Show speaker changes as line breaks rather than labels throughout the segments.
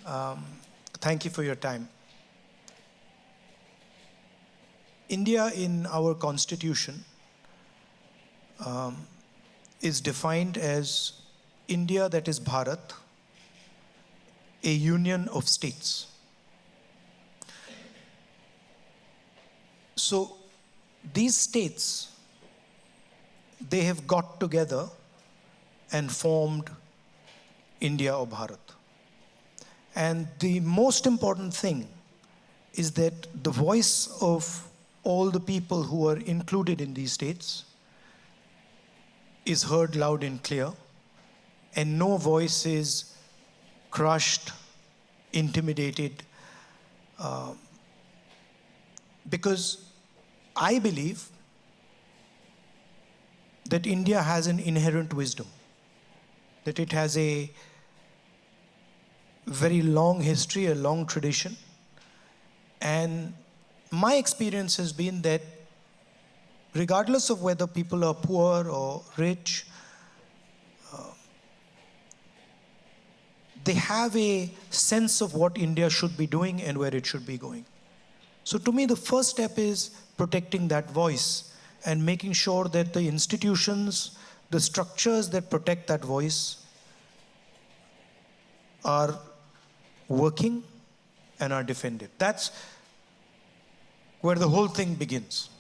Um, Thank you for your time. India in our constitution is defined as India, that is Bharat, a union of states. So these states, they have got together and formed India or Bharat. And the most important thing is that the voice of all the people who are included in these states is heard loud and clear, and no voice is crushed, intimidated, because I believe that India has an inherent wisdom, that it has a very long history, a long tradition. And my experience has been that regardless of whether people are poor or rich, they have a sense of what India should be doing and where it should be going. So to me, the first step is protecting that voice and making sure that the institutions, the structures that protect that voice are working and are defended. That's where the whole thing begins.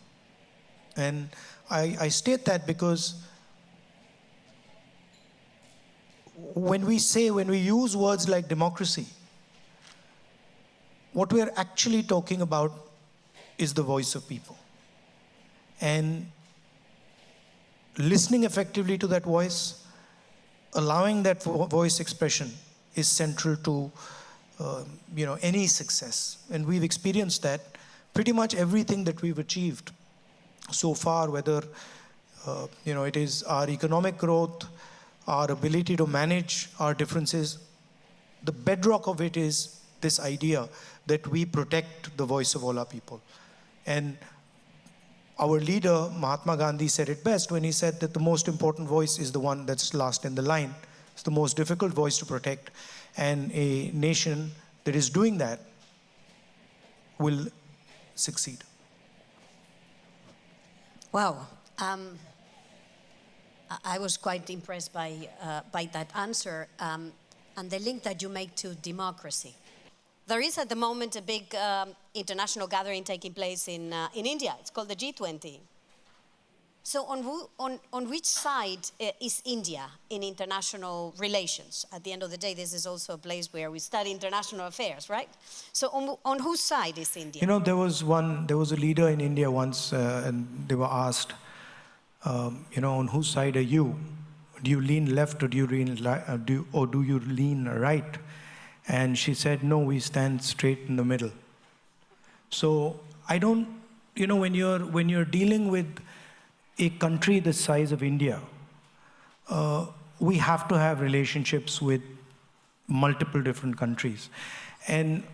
And I state that because when we use words like democracy, what we're actually talking about is the voice of people. And listening effectively to that voice, allowing that voice expression is central to any success. And we've experienced that pretty much everything that we've achieved so far, whether it is our economic growth, our ability to manage our differences, the bedrock of it is this idea that we protect the voice of all our people. And our leader, Mahatma Gandhi, said it best when he said that the most important voice is the one that's last in the line. It's the most difficult voice to protect. And a nation that is doing that will succeed.
Wow. I was quite impressed by that answer and the link that you make to democracy. There is at the moment a big international gathering taking place in India. It's called the G20. So on which side is India in international relations? At the end of the day, this is also a place where we study international affairs, right? So on whose side is India?
There was a leader in India once, and they were asked, on whose side are you? Do you lean left or do you lean right? And she said, no, we stand straight in the middle. So I don't, when you're dealing with a country the size of India, we have to have relationships with multiple different countries. And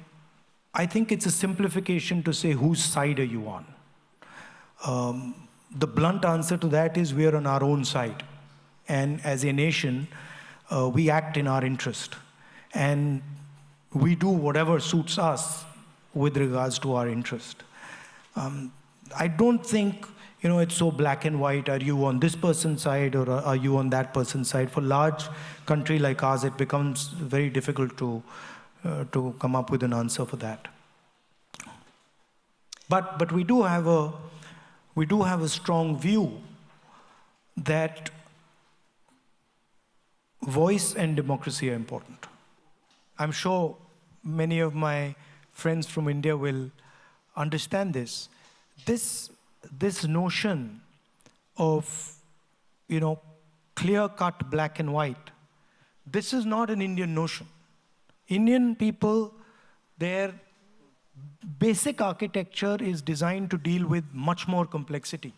I think it's a simplification to say, whose side are you on? The blunt answer to that is we are on our own side. And as a nation, we act in our interest. And we do whatever suits us with regards to our interest. I don't think it's so black and white. Are you on this person's side or are you on that person's side? For a large country like ours, it becomes very difficult to come up with an answer for that. But we do have a strong view that voice and democracy are important. I'm sure many of my friends from India will understand this. This notion of, clear-cut black and white, this is not an Indian notion. Indian people, their basic architecture is designed to deal with much more complexity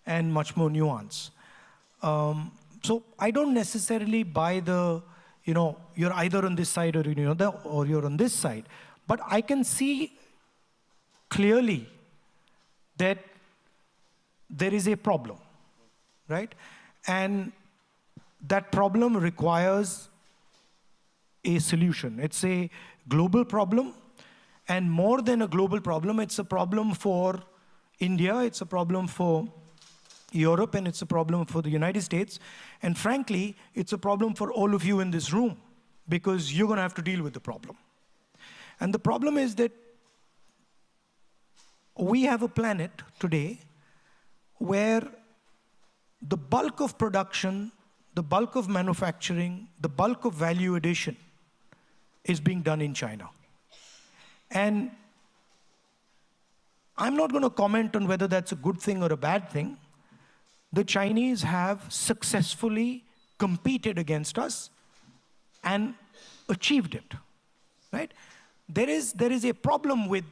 and much more nuance. So I don't necessarily buy the, you're either on this side or you're on this side. But I can see clearly that there is a problem, right? And that problem requires a solution. It's a global problem. And more than a global problem, it's a problem for India, it's a problem for Europe, and it's a problem for the United States. And frankly, it's a problem for all of you in this room, because you're going to have to deal with the problem. And the problem is that we have a planet today where the bulk of production, the bulk of manufacturing, the bulk of value addition is being done in China. And I'm not going to comment on whether that's a good thing or a bad thing. The Chinese have successfully competed against us and achieved it, right? There is a problem with,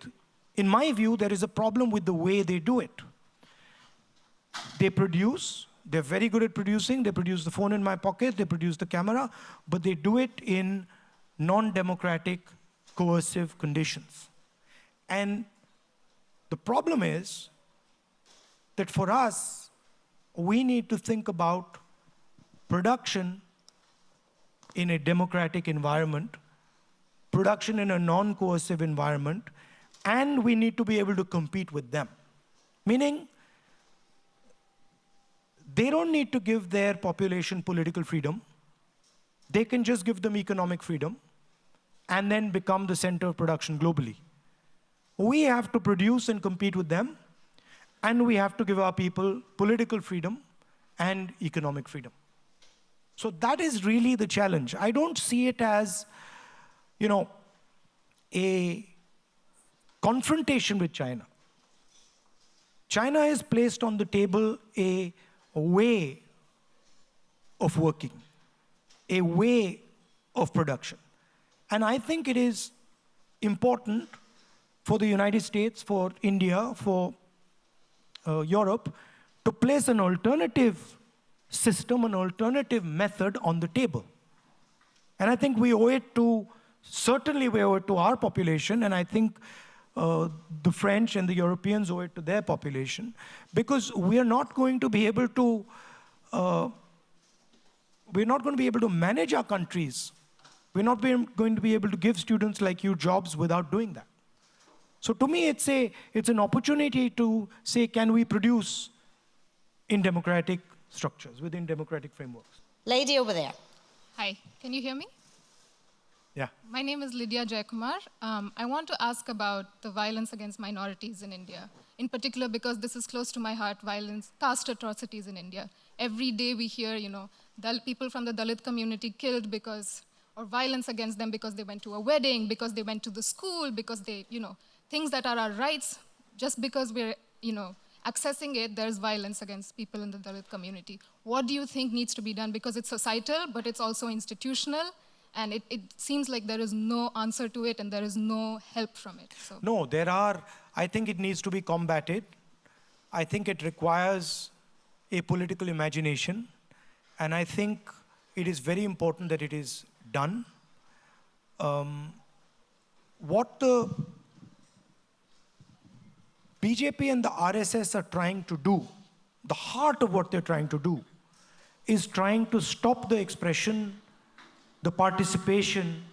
in my view, there is a problem with the way they do it. They produce, they're very good at producing, they produce the phone in my pocket, they produce the camera, but they do it in non-democratic, coercive conditions. And the problem is that for us, we need to think about production in a democratic environment, production in a non-coercive environment, and we need to be able to compete with them. Meaning, they don't need to give their population political freedom. They can just give them economic freedom and then become the center of production globally. We have to produce and compete with them, and we have to give our people political freedom and economic freedom. So that is really the challenge. I don't see it as, a confrontation with China. China has placed on the table a way of working, a way of production. And I think it is important for the United States, for India, for Europe, to place an alternative system, an alternative method on the table. And I think we owe it to, certainly we owe it to our population, and I think the French and the Europeans owe it to their population, because we are not going to be able to, manage our countries. We're not going to be able to give students like you jobs without doing that. So to me, it's an opportunity to say, can we produce in democratic structures, within democratic frameworks?
Lady over there.
Hi, can you hear me?
Yeah.
My name is Lydia Jayakumar. I want to ask about the violence against minorities in India. In particular, because this is close to my heart, violence, caste atrocities in India. Every day we hear, people from the Dalit community killed because, or violence against them because they went to a wedding, because they went to the school, because they, things that are our rights, just because we're, accessing it, there's violence against people in the Dalit community. What do you think needs to be done? Because it's societal, but it's also institutional, and it seems like there is no answer to it and there is no help from it. So.
No, I think it needs to be combated. I think it requires a political imagination, and I think it is very important that it is done. What the BJP and the RSS are trying to do, the heart of what they're trying to do, is trying to stop the expression, the participation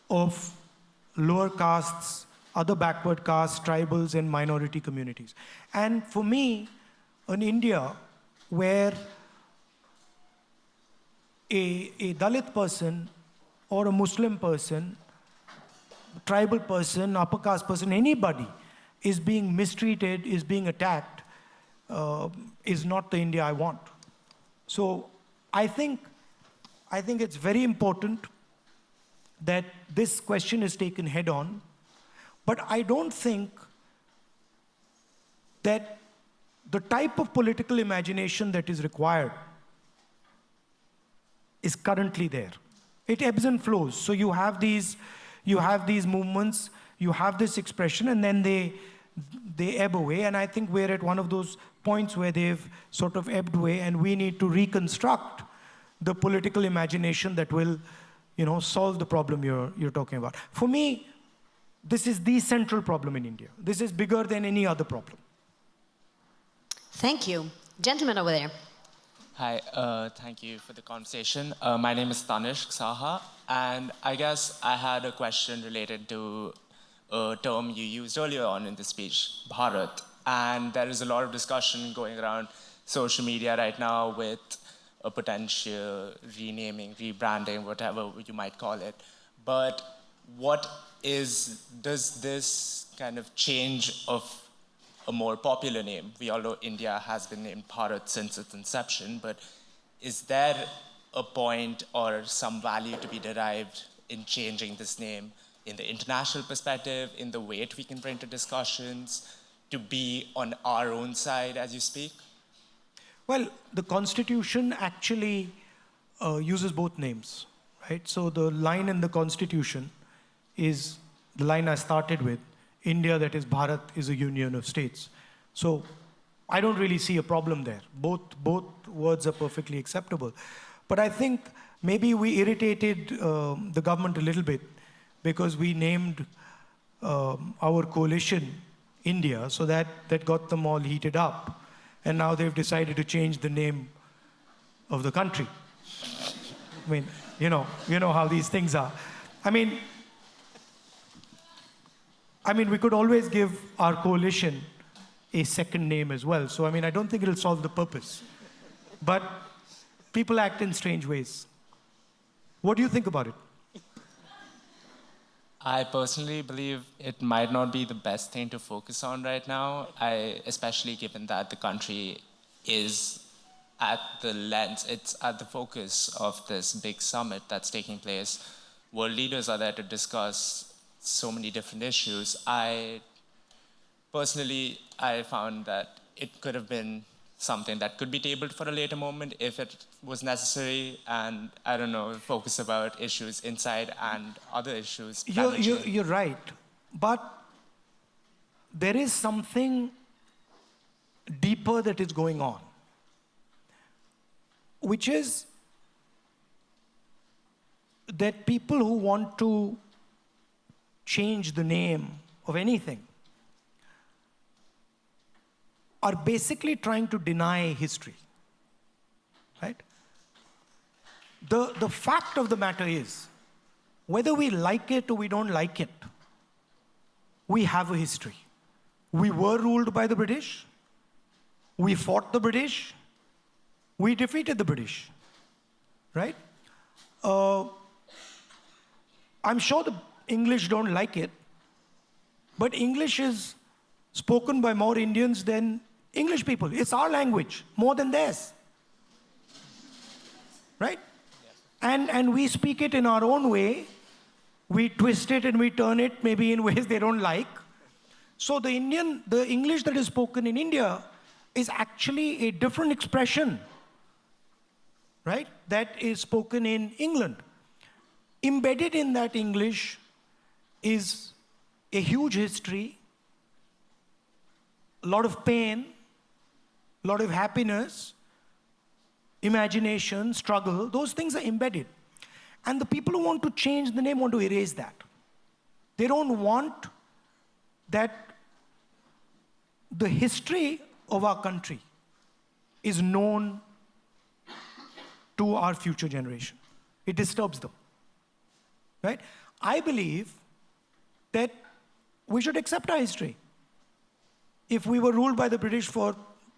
of lower castes, other backward castes, tribals, and minority communities. And for me, in India, where a Dalit person or a Muslim person, tribal person, upper caste person, anybody is being mistreated, is being attacked, is not the India I want. So I think it's very important that this question is taken head on, but I don't think that the type of political imagination that is required is currently there. It ebbs and flows. So you have these movements, you have this expression, and then they ebb away. And I think we're at one of those points where they've sort of ebbed away, and we need to reconstruct the political imagination that will, solve the problem you're talking about. For me, this is the central problem in India. This is bigger than any other problem.
Thank you. Gentleman over there.
Hi, thank you for the conversation. My name is Tanishq Saha, And I guess I had a question related to a term you used earlier on in the speech, Bharat. And there is a lot of discussion going around social media right now with a potential renaming, rebranding, whatever you might call it. But does this kind of change of a more popular name? We all know India has been named Bharat since its inception, but is there a point or some value to be derived in changing this name in the international perspective, in the weight we can bring to discussions, to be on our own side as you speak?
Well, the Constitution actually uses both names, right? So the line in the Constitution is the line I started with. India, that is Bharat, is a union of states. So I don't really see a problem there. Both words are perfectly acceptable. But I think maybe we irritated the government a little bit because we named our coalition India, so that got them all heated up. And now they've decided to change the name of the country. I mean, you know how these things are. I mean, we could always give our coalition a second name as well. So, I don't think it'll solve the purpose. But people act in strange ways. What do you think about it?
I personally believe it might not be the best thing to focus on right now, especially given that the country is at the lens, it's at the focus of this big summit that's taking place. World leaders are there to discuss so many different issues. I found that it could have been something that could be tabled for a later moment if it was necessary, and I don't know, focus about issues inside and other issues.
You're right, but there is something deeper that is going on, which is that people who want to change the name of anything are basically trying to deny history, right? The fact of the matter is, whether we like it or we don't like it, we have a history. We were ruled by the British. We fought the British. We defeated the British, right? I'm sure the English don't like it, but English is spoken by more Indians than English people. It's our language, more than theirs. Right? And we speak it in our own way. We twist it and we turn it maybe in ways they don't like. So the English that is spoken in India is actually a different expression, right? That is spoken in England. Embedded in that English is a huge history, a lot of pain, a lot of happiness, imagination, struggle. Those things are embedded. And the people who want to change the name want to erase that. They don't want that the history of our country is known to our future generation. It disturbs them, right? I believe that we should accept our history. If we were ruled by the British for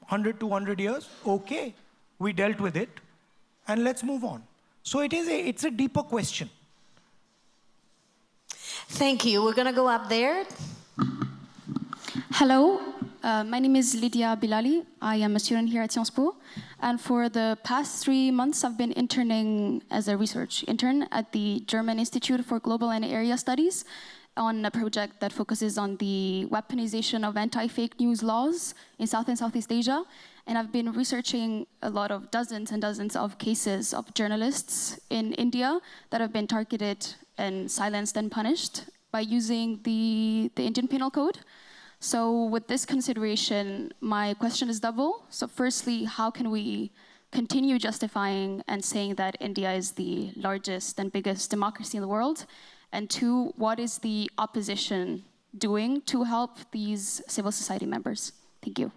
100, 200 years, okay, we dealt with it, and let's move on. So it's a deeper question.
Thank you. We're going to go up there.
Hello, my name is Lydia Bilali. I am a student here at Sciences Po. And for the past 3 months, I've been interning as a research intern at the German Institute for Global and Area Studies on a project that focuses on the weaponization of anti-fake news laws in South and Southeast Asia. And I've been researching a lot of dozens and dozens of cases of journalists in India that have been targeted and silenced and punished by using the Indian Penal Code. So with this consideration, my question is double. So firstly, how can we continue justifying and saying that India is the largest and biggest democracy in the world? And two, what is the opposition doing to help these civil society members? Thank you.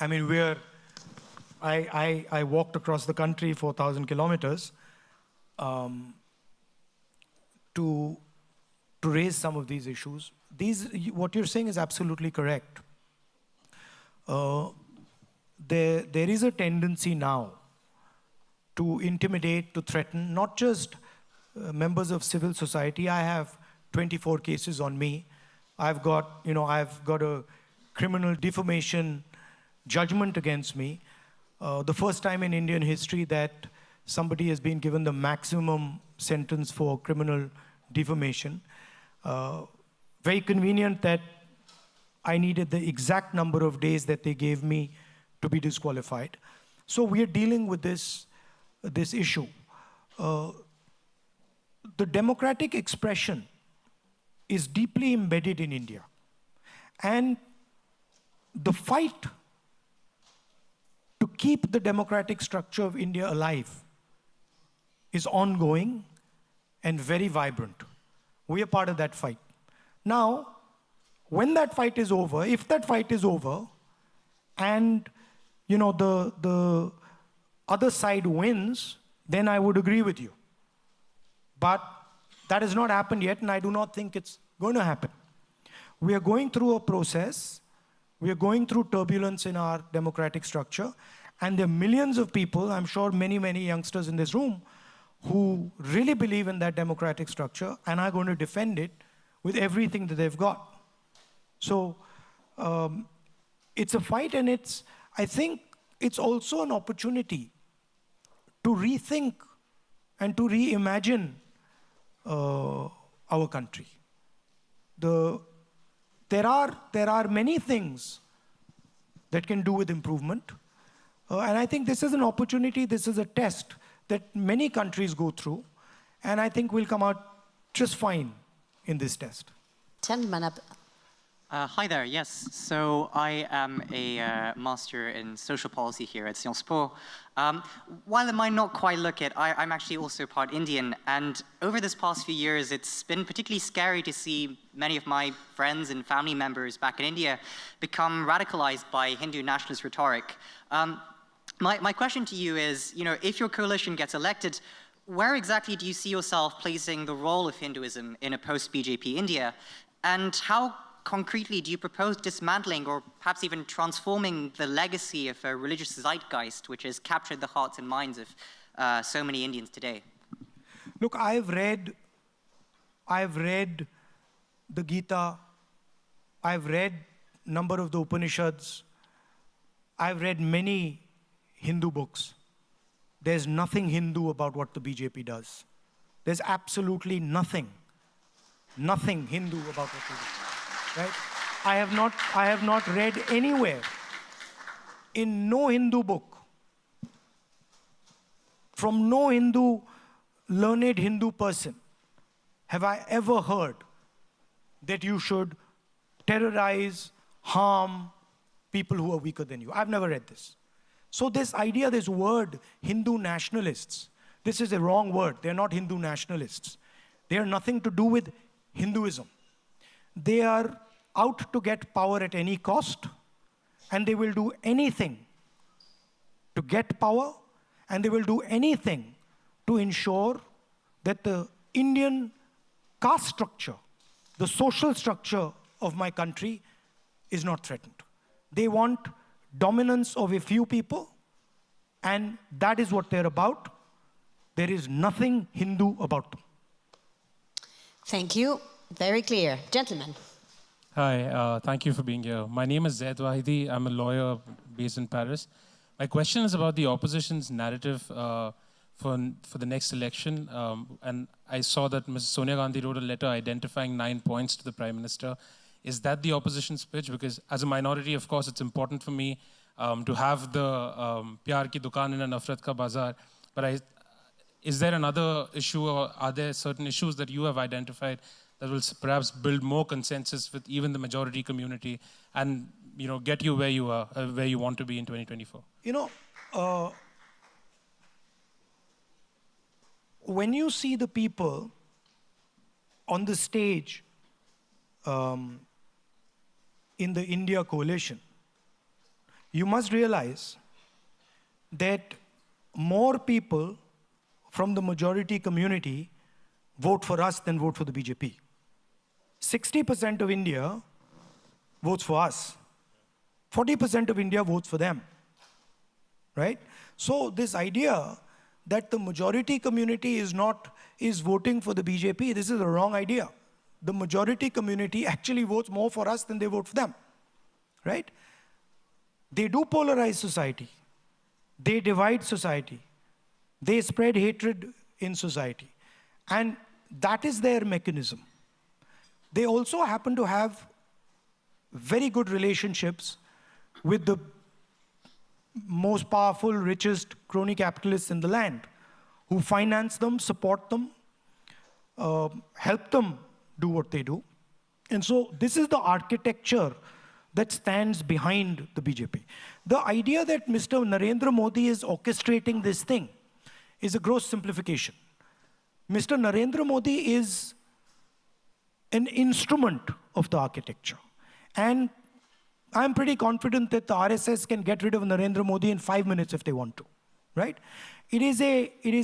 I mean, I walked across the country 4,000 kilometers. to raise some of these issues. What you're saying is absolutely correct. There is a tendency now to intimidate, to threaten, not just members of civil society. I have 24 cases on me. I've got a criminal defamation judgment against me. The first time in Indian history that somebody has been given the maximum sentence for criminal defamation. Very convenient that I needed the exact number of days that they gave me to be disqualified. So we are dealing with this issue. The democratic expression is deeply embedded in India. And the fight to keep the democratic structure of India alive is ongoing and very vibrant. We are part of that fight. Now, when that fight is over, if that fight is over, and the other side wins, then I would agree with you. But that has not happened yet, and I do not think it's going to happen. We are going through a process. We are going through turbulence in our democratic structure, and there are millions of people, I'm sure many, many youngsters in this room, who really believe in that democratic structure and are going to defend it with everything that they've got. So it's a fight, and I think it's also an opportunity to rethink and to reimagine our country. There are many things that can do with improvement, and I think this is an opportunity, this is a test that many countries go through, and I think we'll come out just fine in this test.
Gentleman up.
Hi there, yes. So I am a master in social policy here at Sciences Po. While it might not quite look it, I'm actually also part Indian, and over this past few years, it's been particularly scary to see many of my friends and family members back in India become radicalized by Hindu nationalist rhetoric. My question to you is, if your coalition gets elected, where exactly do you see yourself placing the role of Hinduism in a post-BJP India? And how concretely do you propose dismantling or perhaps even transforming the legacy of a religious zeitgeist which has captured the hearts and minds of so many Indians today?
Look, I've read the Gita, I've read a number of the Upanishads, I've read many Hindu books. There's nothing Hindu about what the BJP does. There's absolutely nothing Hindu about what they do. Right? I have not read anywhere, in no Hindu book, from no learned Hindu person, have I ever heard that you should terrorize, harm people who are weaker than you. I've never read this. So this idea, this word, Hindu nationalists, this is a wrong word. They're not Hindu nationalists. They are nothing to do with Hinduism. They are out to get power at any cost, and they will do anything to get power, and they will do anything to ensure that the Indian caste structure, the social structure of my country is not threatened. They want dominance of a few people, and that is what they're about. There is nothing Hindu about them.
Thank you. Very clear. Gentlemen.
Hi, thank you for being here. My name is Zaid Wahidi. I'm a lawyer based in Paris. My question is about the opposition's narrative for the next election. And I saw that Ms. Sonia Gandhi wrote a letter identifying 9 points to the Prime Minister. Is that the opposition's pitch? Because as a minority, of course, it's important for me to have the Pyar ki dukaan in a Nafrat ka bazaar. But is there another issue, or are there certain issues that you have identified that will perhaps build more consensus with even the majority community and get you where you are, where you want to be in 2024?
When you see the people on the stage in the India coalition, you must realize that more people from the majority community vote for us than vote for the BJP. 60% of India votes for us. 40% of India votes for them, right? So this idea that the majority community is voting for the BJP, this is a wrong idea. The majority community actually votes more for us than they vote for them, right? They do polarize society. They divide society. They spread hatred in society. And that is their mechanism. They also happen to have very good relationships with the most powerful, richest crony capitalists in the land, who finance them, support them, help them do what they do. And so this is the architecture that stands behind the BJP. The idea that Mr. Narendra Modi is orchestrating this thing is a gross simplification. Mr. Narendra Modi is an instrument of the architecture. And I'm pretty confident that the RSS can get rid of Narendra Modi in 5 minutes if they want to, right? It is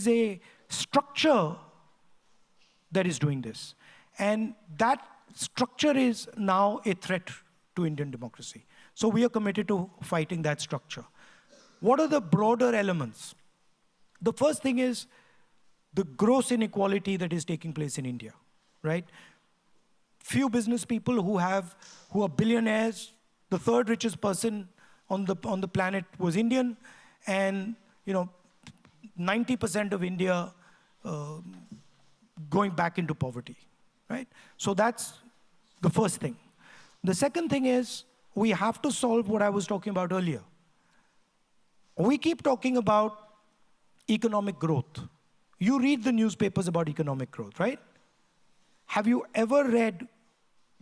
a structure that is doing this. And that structure is now a threat to Indian democracy. So we are committed to fighting that structure. What are the broader elements? The first thing is the gross inequality that is taking place in India, right? Few business people who are billionaires. The third richest person on the planet was Indian, and 90% of India going back into poverty, right? So that's the first thing. The second thing is we have to solve what I was talking about earlier. We keep talking about economic growth. You read the newspapers about economic growth, right? Have you ever read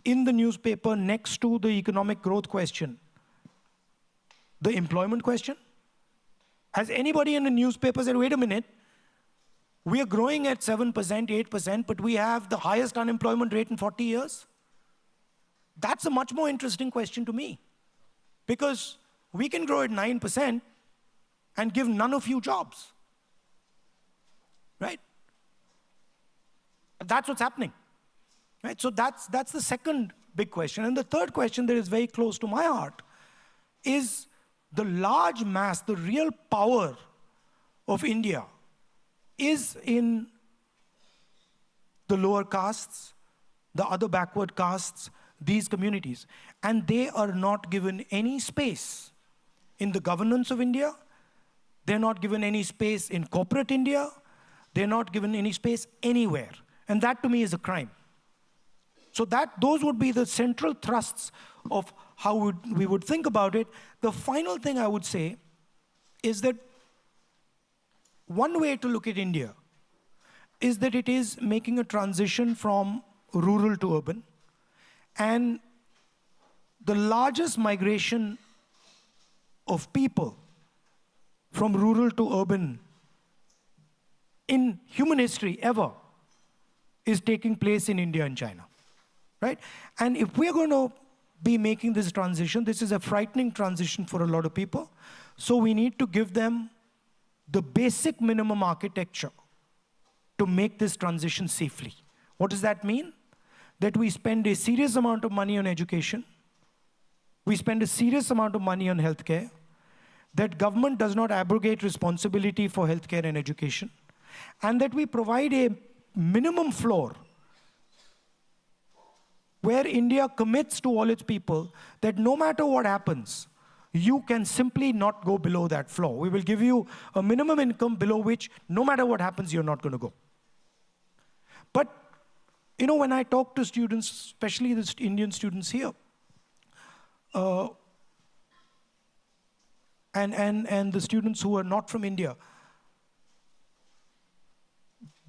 in the newspaper next to the economic growth question the employment question? Has anybody in the newspaper said, wait a minute, we are growing at 7%, 8%, but we have the highest unemployment rate in 40 years? That's a much more interesting question to me, because we can grow at 9% and give none of you jobs, right? That's what's happening, right? So that's the second big question. And the third question that is very close to my heart is the large mass, the real power of India is in the lower castes, the other backward castes, these communities. And they are not given any space in the governance of India. They're not given any space in corporate India. They're not given any space anywhere. And that to me is a crime. So those would be the central thrusts of how we would think about it. The final thing I would say is that one way to look at India is that it is making a transition from rural to urban. And the largest migration of people from rural to urban in human history ever is taking place in India and China, right? And if we're going to be making this transition, this is a frightening transition for a lot of people. So we need to give them the basic minimum architecture to make this transition safely. What does that mean? That we spend a serious amount of money on education, we spend a serious amount of money on healthcare, that government does not abrogate responsibility for healthcare and education, and that we provide a minimum floor where India commits to all its people that no matter what happens, you can simply not go below that floor. We will give you a minimum income below which no matter what happens, you're not going to go. But when I talk to students, especially the Indian students here, and the students who are not from India,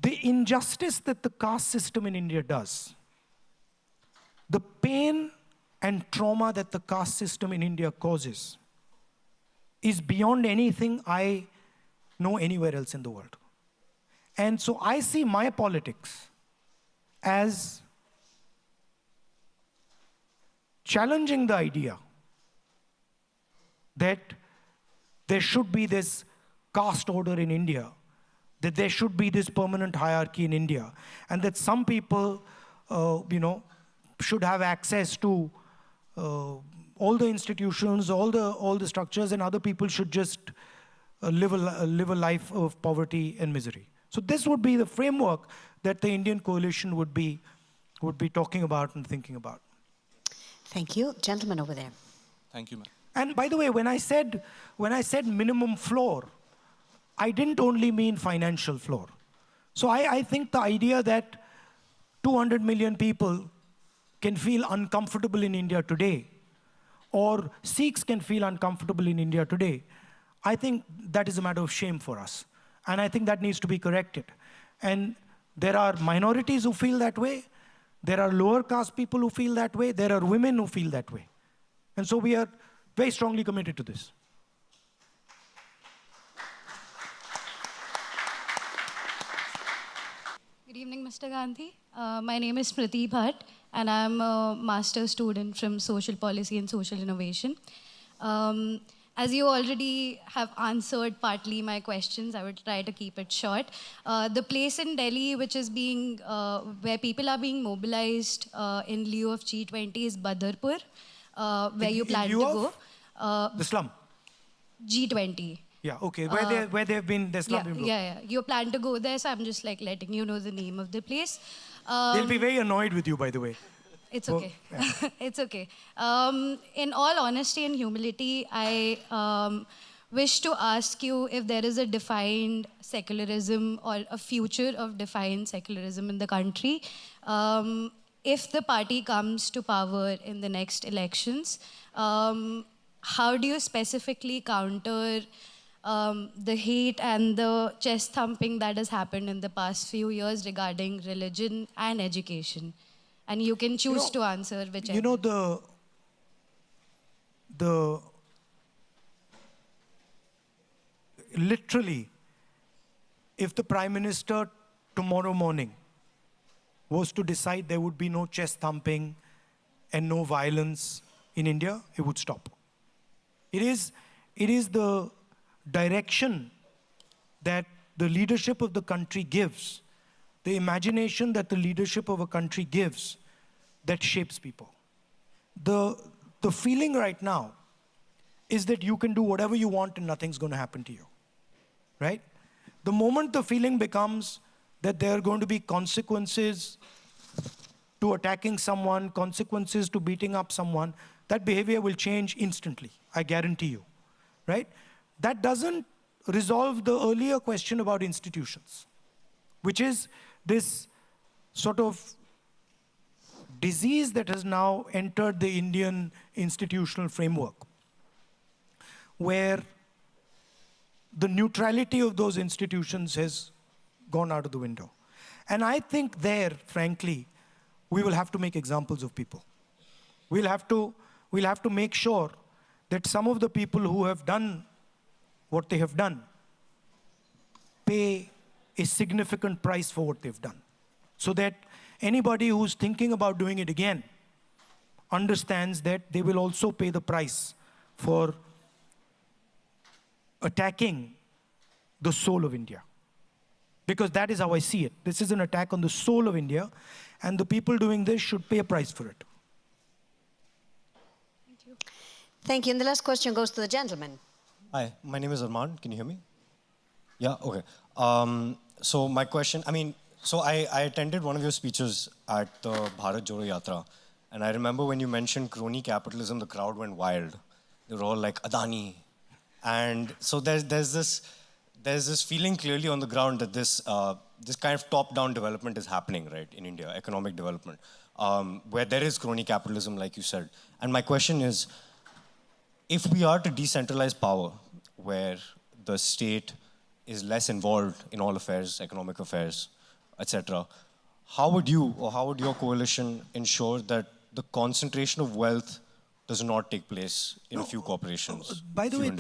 the injustice that the caste system in India does, the pain and trauma that the caste system in India causes, is beyond anything I know anywhere else in the world. And so I see my politics as challenging the idea that there should be this caste order in India that there should be this permanent hierarchy in India, and that some people, should have access to all the institutions, all the structures, and other people should just live a life of poverty and misery. So this would be the framework that the Indian coalition would be talking about and thinking about.
Thank you. Gentleman over there.
Thank you, ma'am.
And by the way, when I said minimum floor, I didn't only mean financial floor. So I think the idea that 200 million people can feel uncomfortable in India today, or Sikhs can feel uncomfortable in India today, I think that is a matter of shame for us. And I think that needs to be corrected. And there are minorities who feel that way. There are lower caste people who feel that way. There are women who feel that way. And so we are very strongly committed to this.
Good evening, Mr. Gandhi. My name is Smriti Bhatt, and I'm a master's student from Social Policy and Social Innovation. As you already have answered partly my questions, I will try to keep it short. The place in Delhi which is being, where people are being mobilized in lieu of G20 is Badarpur, where you plan to go.
The slum?
G20.
Yeah, okay. Where they have been, the slum been broken.
Yeah. You plan to go there, so I'm just like letting you know the name of the place.
They'll be very annoyed with you, by the way.
It's okay. Yeah. It's okay. In all honesty and humility, I wish to ask you if there is a defined secularism or a future of defined secularism in the country. If the party comes to power in the next elections, how do you specifically counter the hate and the chest thumping that has happened in the past few years regarding religion and education? And you can choose to answer whichever.
You know, literally, if the Prime Minister tomorrow morning was to decide there would be no chest thumping and no violence in India, it would stop. It is the direction that the leadership of the country gives, the imagination that the leadership of a country gives, that shapes people. The feeling right now is that you can do whatever you want and nothing's going to happen to you, right? The moment the feeling becomes that there are going to be consequences to attacking someone, consequences to beating up someone, that behavior will change instantly, I guarantee you, right? That doesn't resolve the earlier question about institutions, which is this sort of disease that has now entered the Indian institutional framework, where the neutrality of those institutions has gone out of the window. And I think there, frankly, we will have to make examples of people. We'll have to make sure that some of the people who have done what they have done pay a significant price for what they've done, so that anybody who's thinking about doing it again understands that they will also pay the price for attacking the soul of India. Because that is how I see it. This is an attack on the soul of India, and the people doing this should pay a price for it.
Thank you. Thank you. And the last question goes to the gentleman.
Hi, my name is Arman. Can you hear me? Yeah, okay. So my question, I attended one of your speeches at the Bharat Jodo Yatra, and I remember when you mentioned crony capitalism, the crowd went wild. They were all like, Adani. And so there's this feeling clearly on the ground that this kind of top-down development is happening, right, in India, economic development, where there is crony capitalism, like you said. And my question is, if we are to decentralize power, where the state is less involved in all affairs, economic affairs, etc., how would you or how would your coalition ensure that the concentration of wealth does not take place in a few corporations?
By the way,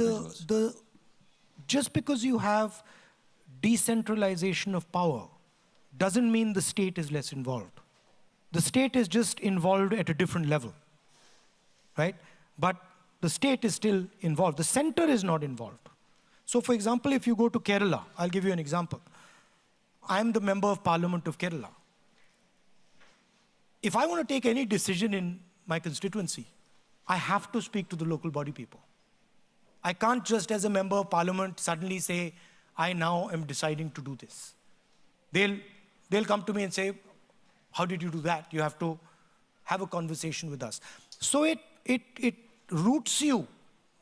just because you have decentralization of power doesn't mean the state is less involved. The state is just involved at a different level, right? But the state is still involved. The center is not involved. So for example, if you go to Kerala, I'll give you an example. I'm the member of Parliament of Kerala. If I want to take any decision in my constituency, I have to speak to the local body people. I can't just, as a member of Parliament, suddenly say, I now am deciding to do this. They'll come to me and say, how did you do that? You have to have a conversation with us. So it roots you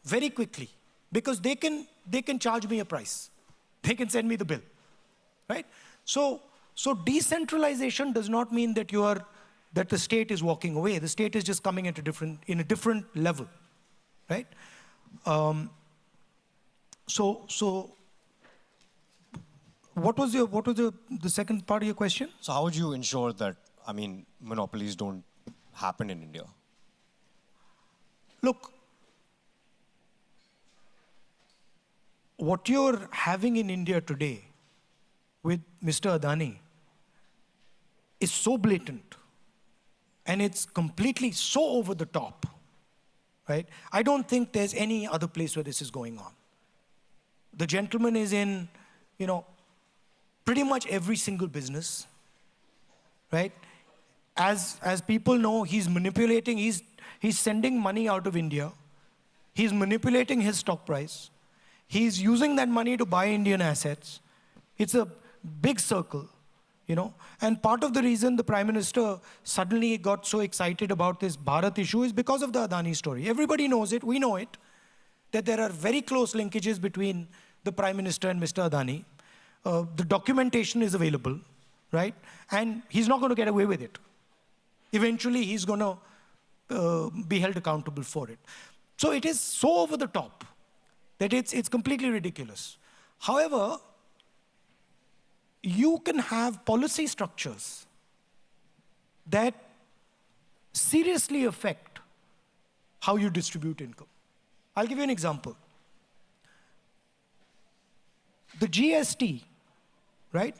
very quickly, because they can charge me a price. They can send me the bill, right? So decentralization does not mean that that the state is walking away. The state is just coming at in a different level, right? So what was the second part of your question?
So how would you ensure that, I mean, monopolies don't happen in India?
Look, what you're having in India today with Mr. Adani is so blatant, and it's completely so over the top, right? I don't think there's any other place where this is going on. The gentleman is in, pretty much every single business, right? As people know, he's manipulating, he's sending money out of India. He's manipulating his stock price. He's using that money to buy Indian assets. It's a big circle, And part of the reason the Prime Minister suddenly got so excited about this Bharat issue is because of the Adani story. Everybody knows it, we know it, that there are very close linkages between the Prime Minister and Mr. Adani. The documentation is available, right? And he's not going to get away with it. Eventually, he's going to be held accountable for it. So it is so over the top that it's completely ridiculous. However, you can have policy structures that seriously affect how you distribute income. I'll give you an example. The GST, right,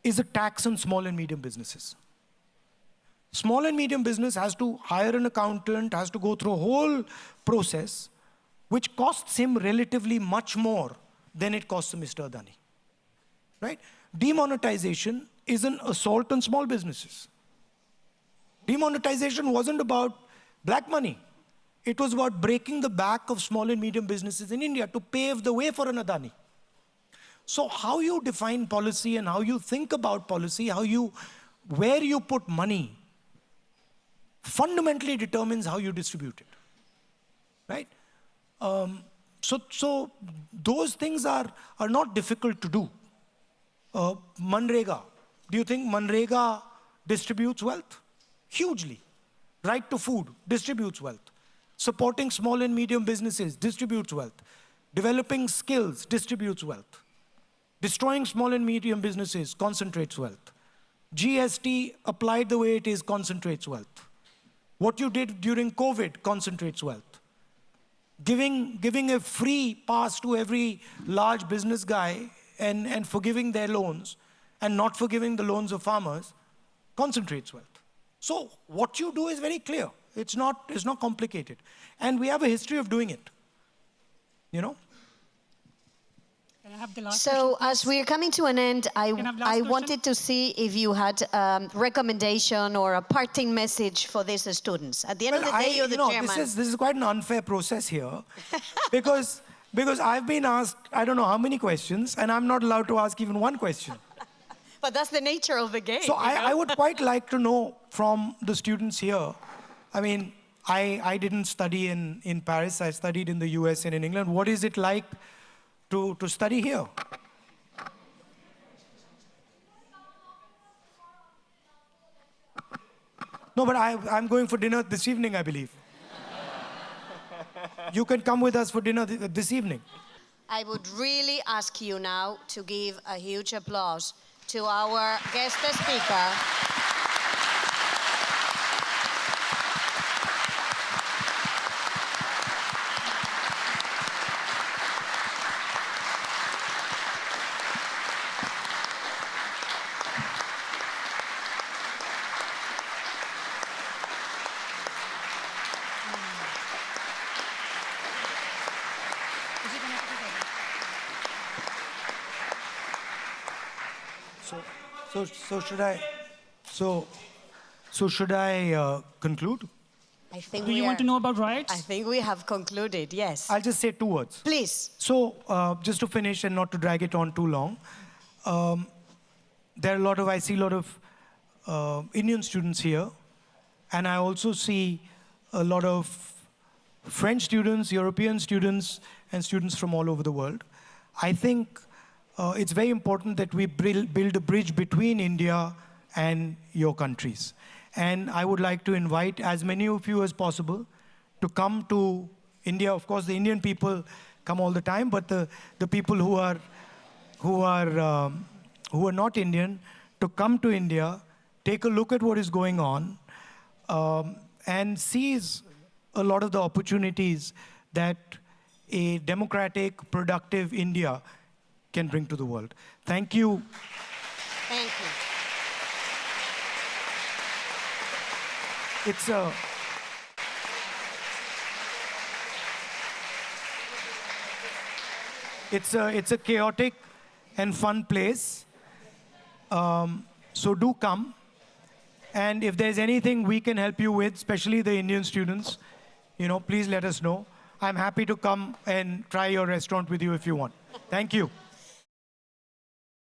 is a tax on small and medium businesses. Small and medium business has to hire an accountant, has to go through a whole process, which costs him relatively much more than it costs Mr. Adani, right? Demonetization is an assault on small businesses. Demonetization wasn't about black money. It was about breaking the back of small and medium businesses in India to pave the way for an Adani. So how you define policy and how you think about policy, where you put money, fundamentally determines how you distribute it, right? So those things are not difficult to do. Manrega, do you think Manrega distributes wealth? Hugely. Right to food distributes wealth. Supporting small and medium businesses distributes wealth. Developing skills distributes wealth. Destroying small and medium businesses concentrates wealth. GST applied the way it is concentrates wealth. What you did during COVID concentrates wealth. Giving a free pass to every large business guy and forgiving their loans and not forgiving the loans of farmers concentrates wealth. So what you do is very clear. It's not complicated. And we have a history of doing it,
Can I have the last
So
question,
as we're coming to an end,
I have last
I
question?
wanted to see if you had a recommendation or a parting message for these students. At the end of the day, you're the chairman.
This is quite an unfair process here because I've been asked, I don't know how many questions, and I'm not allowed to ask even one question.
But that's the nature of the game.
So I would quite like to know from the students here. I mean, I didn't study in Paris. I studied in the US and in England. What is it like to study here? No, but I'm going for dinner this evening, I believe. You can come with us for dinner this evening.
I would really ask you now to give a huge applause to our guest speaker.
So should I? So should I conclude?
I think
Do you want to know about riots?
I think we have concluded, yes.
I'll just say 2 words.
Please.
So just to finish and not to drag it on too long, I see a lot of Indian students here, and I also see a lot of French students, European students, and students from all over the world. I think it's very important that we build a bridge between India and your countries. And I would like to invite as many of you as possible to come to India. Of course, the Indian people come all the time, but the people who are not Indian, to come to India, take a look at what is going on, and seize a lot of the opportunities that a democratic, productive India can bring to the world. Thank you.
Thank you.
It's a chaotic and fun place. So do come. And if there's anything we can help you with, especially the Indian students, please let us know. I'm happy to come and try your restaurant with you if you want. Thank you.